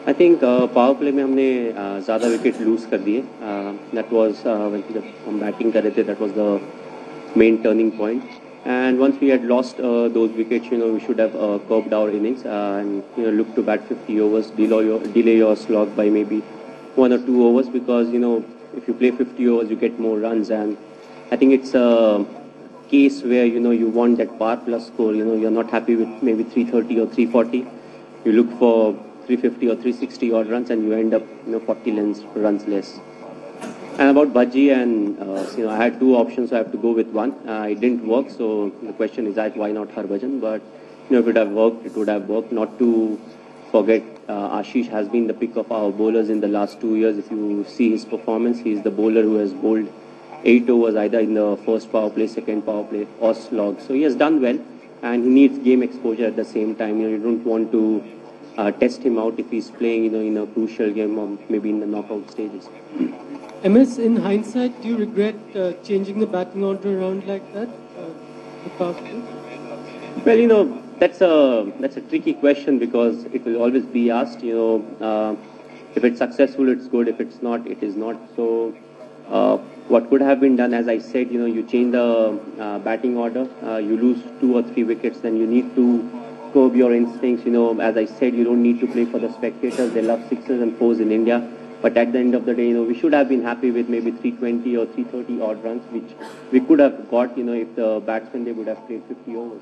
I think power play में हमने ज़्यादा विकेट लूज कर दिए. That was when हम बैटिंग कर रहे थे. That was the main turning point. And once we had lost those wickets, we should have curbed our innings and look to bat 50 overs, delay your slog by maybe 1 or 2 overs, because if you play 50 overs, you get more runs. And I think it's a case where you want that par plus score. You're not happy with maybe 330 or 340. You look for 350 or 360 odd runs, and you end up 40 runs less. And about Bhaji, and I had 2 options, so I have to go with one. It didn't work, so the question is that why not Harbhajan? But if it would have worked, it would have worked. Not to forget, Ashish has been the pick of our bowlers in the last 2 years. If you see his performance, he is the bowler who has bowled 8 overs either in the first power play, second power play, or slog. So he has done well, and he needs game exposure at the same time. You don't want to test him out if he's playing, in a crucial game or maybe in the knockout stages. MS, in hindsight, do you regret changing the batting order around like that? Well, that's a tricky question, because it will always be asked. If it's successful, it's good. If it's not, it is not. So, what could have been done, as I said, you change the batting order, you lose 2 or 3 wickets, then you need to curb your instincts. As I said, you don't need to play for the spectators. They love 6s and 4s in India. But at the end of the day, we should have been happy with maybe 320 or 330 odd runs, which we could have got, if the batsmen, they would have played 50 overs.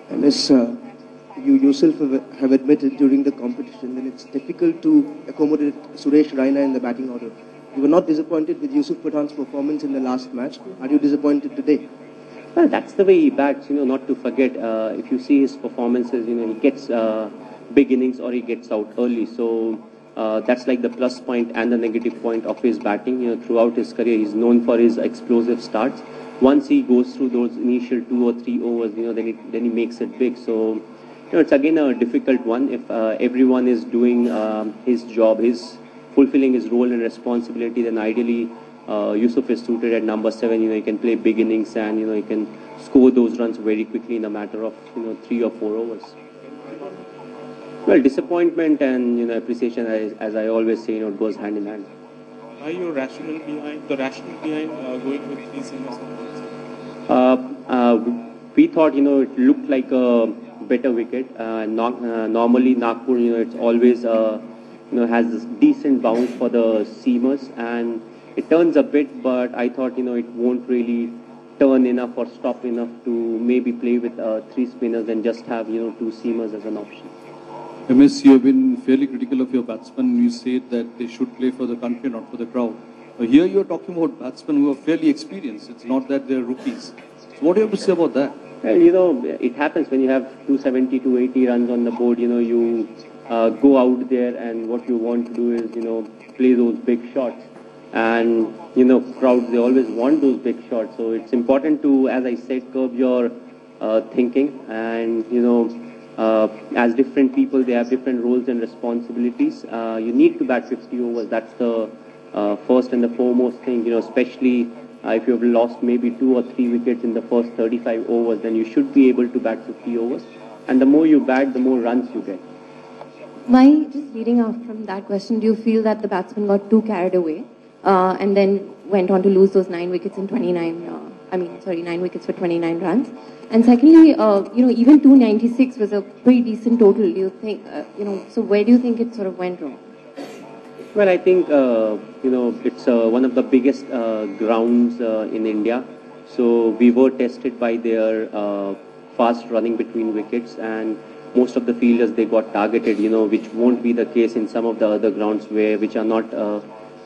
And as you yourself have admitted during the competition, then it's difficult to accommodate Suresh Raina in the batting order. You were not disappointed with Yusuf Pathan's performance in the last match. Are you disappointed today? Well, that's the way he bats, not to forget. If you see his performances, he gets big innings or he gets out early. So that's like the plus point and the negative point of his batting. Throughout his career, he's known for his explosive starts. Once he goes through those initial 2 or 3 overs, then he makes it big. So, it's again a difficult one. If everyone is doing his job, fulfilling his role and responsibility, then ideally Yusuf is suited at number 7. He can play big innings, and he can score those runs very quickly in a matter of 3 or 4 overs. Well, disappointment and appreciation, as I always say, it goes hand in hand. Are you rational behind going with 3 singers? We thought it looked like a better wicket. Normally Nagpur, it's always has this decent bounce for the seamers, and it turns a bit, but I thought it won't really turn enough or stop enough to maybe play with 3 spinners and just have 2 seamers as an option. MS, you have been fairly critical of your batsmen. You said that they should play for the country, not for the crowd. Here you are talking about batsmen who are fairly experienced. It's not that they're rookies. So what do you have to say about that? Well, it happens when you have 270, 280 runs on the board. You go out there, and what you want to do is, play those big shots. And, crowds, they always want those big shots. So it's important to, as I said, curb your thinking. And, as different people, they have different roles and responsibilities. You need to bat 50 overs. That's the first and the foremost thing, especially if you have lost maybe 2 or 3 wickets in the first 35 overs, then you should be able to bat 50 overs. And the more you bat, the more runs you get. Just leading off from that question, do you feel that the batsman got too carried away and then went on to lose those 9 wickets in 9 wickets for 29 runs? And secondly, even 296 was a pretty decent total. Do you think, so where do you think it sort of went wrong? Well, I think, it's one of the biggest grounds in India. So we were tested by their fast running between wickets, and most of the fielders, they got targeted, which won't be the case in some of the other grounds which are not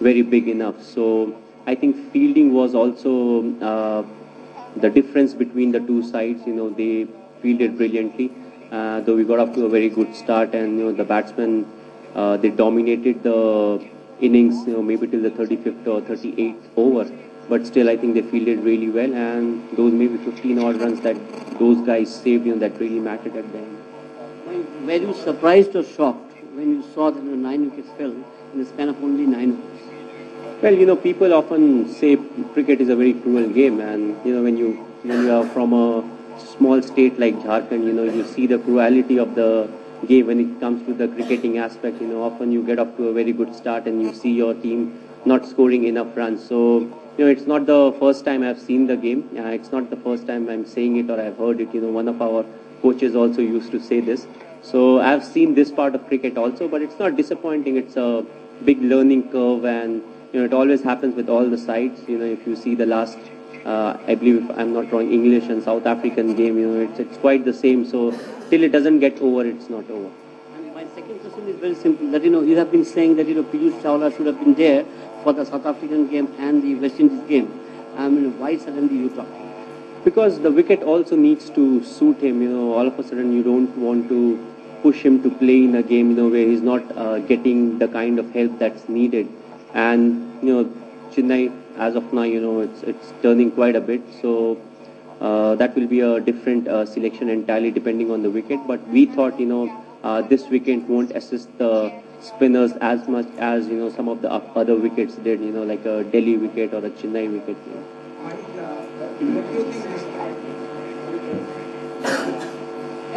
very big enough. So I think fielding was also the difference between the 2 sides. They fielded brilliantly, though we got off to a very good start, and the batsmen, they dominated the innings, maybe till the 35th or 38th over. But still, I think they fielded really well, and those maybe 15 odd runs that those guys saved, that really mattered at the end. Were you surprised or shocked when you saw that 9 wickets fell in the span of only 9 overs? Well, people often say cricket is a very cruel game, and when you are from a small state like Jharkhand, you see the cruelty of the game when it comes to the cricketing aspect. Often you get off to a very good start and you see your team not scoring enough runs. So, it's not the first time I've seen the game. It's not the first time I'm saying it or I've heard it. One of our coaches also used to say this. So I've seen this part of cricket also, but it's not disappointing. It's a big learning curve, and it always happens with all the sides. If you see the last, I believe if I'm not wrong, English and South African game, it's quite the same. So till it doesn't get over, it's not over. And my second question is very simple. That you have been saying that Piyush Chawla should have been there for the South African game and the West Indies game. Why suddenly you talk? Because the wicket also needs to suit him. All of a sudden you don't want to push him to play in a game, where he's not getting the kind of help that's needed. And Chennai, as of now, it's turning quite a bit. So that will be a different selection entirely depending on the wicket. But we thought, this wicket won't assist the spinners as much as some of the other wickets did. Like a Delhi wicket or a Chennai wicket.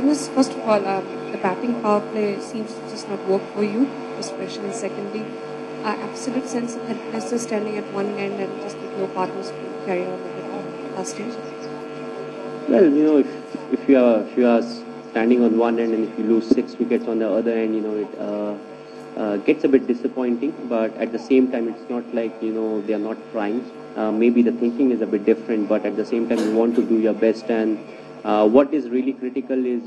MS, first of all, the batting power play seems to just not work for you, especially in secondly. Absolute sense of helplessness standing at one end and just with no partners to carry on with the last stage. Well, if you are standing on one end and if you lose 6 wickets on the other end, it gets a bit disappointing. But at the same time, it's not like they are not trying. Maybe the thinking is a bit different, but at the same time, you want to do your best. And what is really critical is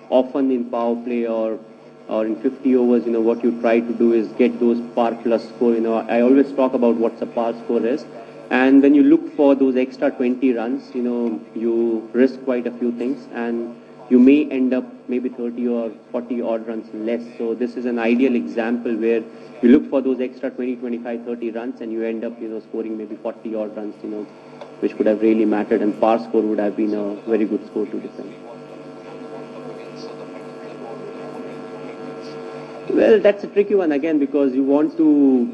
often in power play or in 50 overs, what you try to do is get those par plus score. I always talk about what a par score is. And when you look for those extra 20 runs, you risk quite a few things and you may end up maybe 30 or 40 odd runs less. So this is an ideal example where you look for those extra 20, 25, 30 runs and you end up, scoring maybe 40 odd runs, which would have really mattered, and par score would have been a very good score to defend. Well, that's a tricky one again because you want to,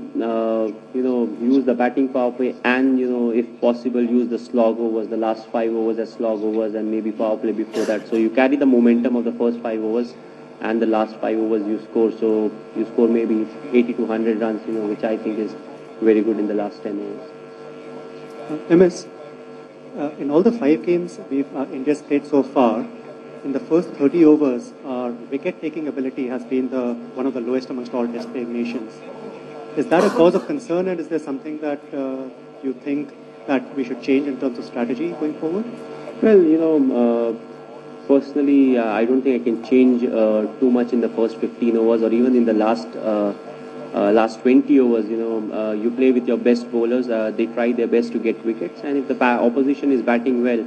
use the batting power play and, if possible, use the slog overs, the last 5 overs as slog overs and maybe power play before that. So you carry the momentum of the first 5 overs and the last 5 overs you score. So you score maybe 80 to 100 runs, which I think is very good in the last 10 overs. MS, in all the 5 games India's played so far, in the first 30 overs, our wicket-taking ability has been one of the lowest amongst all test-playing nations. Is that a cause of concern, and is there something that you think that we should change in terms of strategy going forward? Well, personally, I don't think I can change too much in the first 15 overs or even in the last 20 overs. You play with your best bowlers. They try their best to get wickets, and if the opposition is batting well,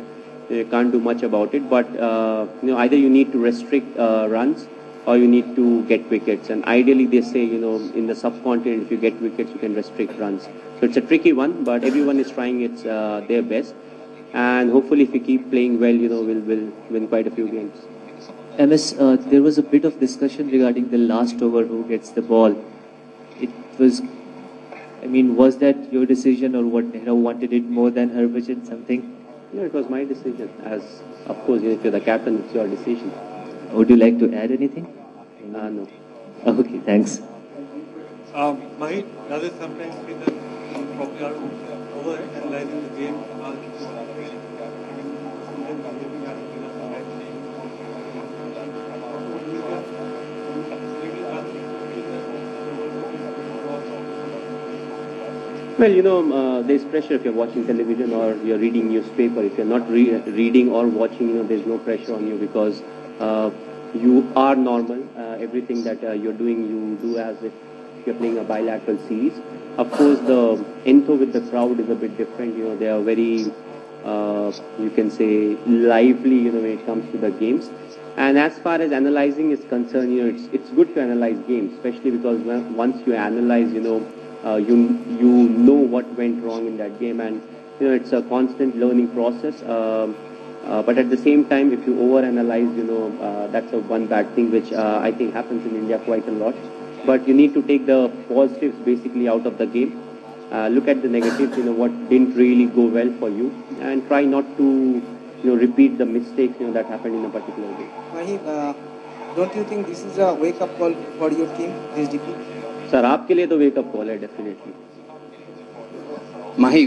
you can't do much about it. But either you need to restrict runs or you need to get wickets. And ideally, they say in the subcontinent, if you get wickets, you can restrict runs. So it's a tricky one, but everyone is trying their best. And hopefully, if we keep playing well, we'll win quite a few games. MS, there was a bit of discussion regarding the last over, who gets the ball. It was, was that your decision, or what Nehru wanted it more than Harbhajan, something? No, it was my decision. As of course, if you're the captain, it's your decision. Would you like to add anything? No. Okay, thanks. Mahit, does it sometimes feel that you probably are over-analyzing the game? Well, there's pressure if you're watching television or you're reading newspaper. If you're not reading or watching, there's no pressure on you because you are normal. Everything that you're doing, you do as if you're playing a bilateral series. Of course, the info with the crowd is a bit different. They are very, you can say, lively, when it comes to the games. And as far as analyzing is concerned, it's good to analyze games, especially because once you analyze, you know what went wrong in that game, and it's a constant learning process. But at the same time, if you overanalyze, that's one bad thing which I think happens in India quite a lot. But you need to take the positives basically out of the game. Look at the negatives, what didn't really go well for you, and try not to repeat the mistakes that happened in a particular game. Mahit, Don't you think this is a wake-up call for your team, this defeat? Sir, आपके लिए तो wake up call है definitely. Mahi,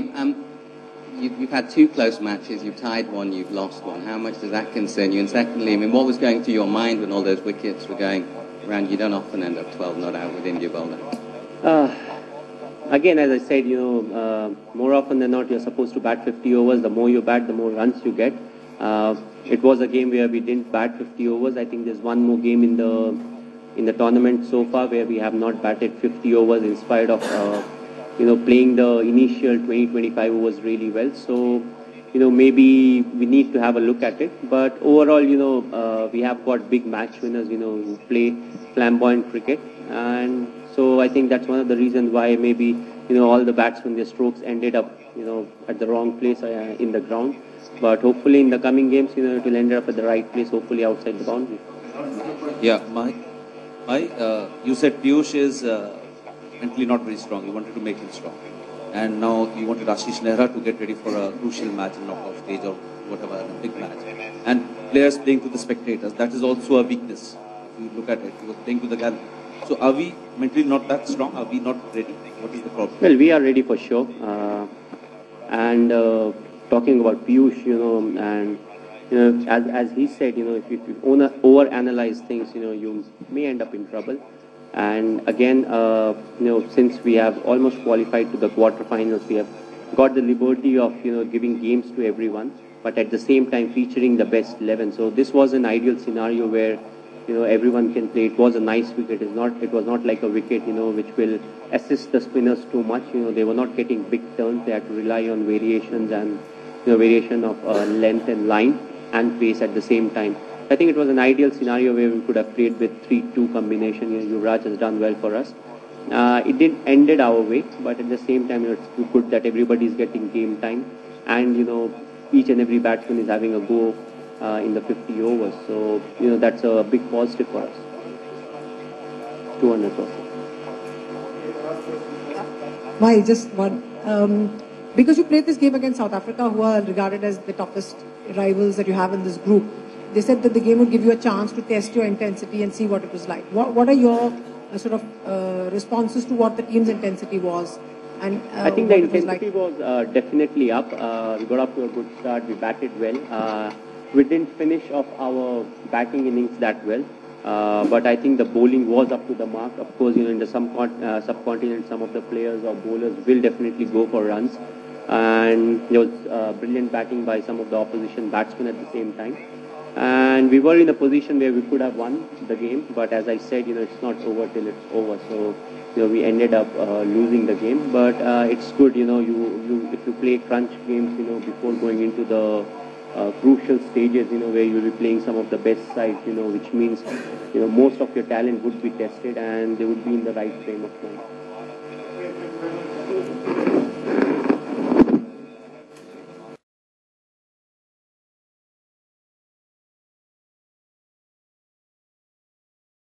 you've had two close matches. You've tied one, you've lost one. How much does that concern you? And secondly, I mean, what was going through your mind when all those wickets were going around? You don't often end up 12 not out with India bowler. Again, as I said, more often than not, you're supposed to bat 50 overs. The more you bat, the more runs you get. It was a game where we didn't bat 50 overs. I think there's one more game in the tournament so far where we have not batted 50 overs in spite of playing the initial 20-25 overs really well. So maybe we need to have a look at it. But overall, we have got big match winners, who play flamboyant cricket, and so I think that's one of the reasons why maybe all the batsmen, their strokes ended up at the wrong place in the ground. But hopefully in the coming games, it will end up at the right place, hopefully outside the boundary. Yeah, you said Piyush is mentally not very strong. You wanted to make him strong. And now you wanted Ashish Nehra to get ready for a crucial match in knockout stage or whatever, a big match. And players playing to the spectators, that is also a weakness. If you look at it, you are playing to the gallery. So are we mentally not that strong? Are we not ready? What is the problem? Well, we are ready for sure. And talking about Piyush, and as he said, if you over-analyze things, you may end up in trouble. And again, since we have almost qualified to the quarterfinals, we have got the liberty of giving games to everyone, but at the same time featuring the best 11. So this was an ideal scenario where everyone can play. It was a nice wicket. It was not like a wicket which will assist the spinners too much. They were not getting big turns. They had to rely on variations and variation of length and line and pace at the same time. I think it was an ideal scenario where we could have played with 3-2 combination. Yuvraj has done well for us. It didn't ended our way, but at the same time, it's good that everybody is getting game time, and each and every batsman is having a go in the 50 overs. So that's a big positive for us. 200%. Why just one? Because you played this game against South Africa, who are regarded as the toughest rivals that you have in this group. They said that the game would give you a chance to test your intensity and see what it was like. What are your sort of responses to what the team's intensity was? And I think the intensity was definitely up. We got off to a good start. We batted well. We didn't finish off our batting innings that well. But I think the bowling was up to the mark. Of course, in the subcontinent, some of the players or bowlers will definitely go for runs. And there was brilliant batting by some of the opposition batsmen at the same time. And we were in a position where we could have won the game, but as I said, it's not over till it's over. So, we ended up losing the game. But it's good, if you play crunch games, before going into the crucial stages, where you'll be playing some of the best sides, which means, most of your talent would be tested and they would be in the right frame of mind.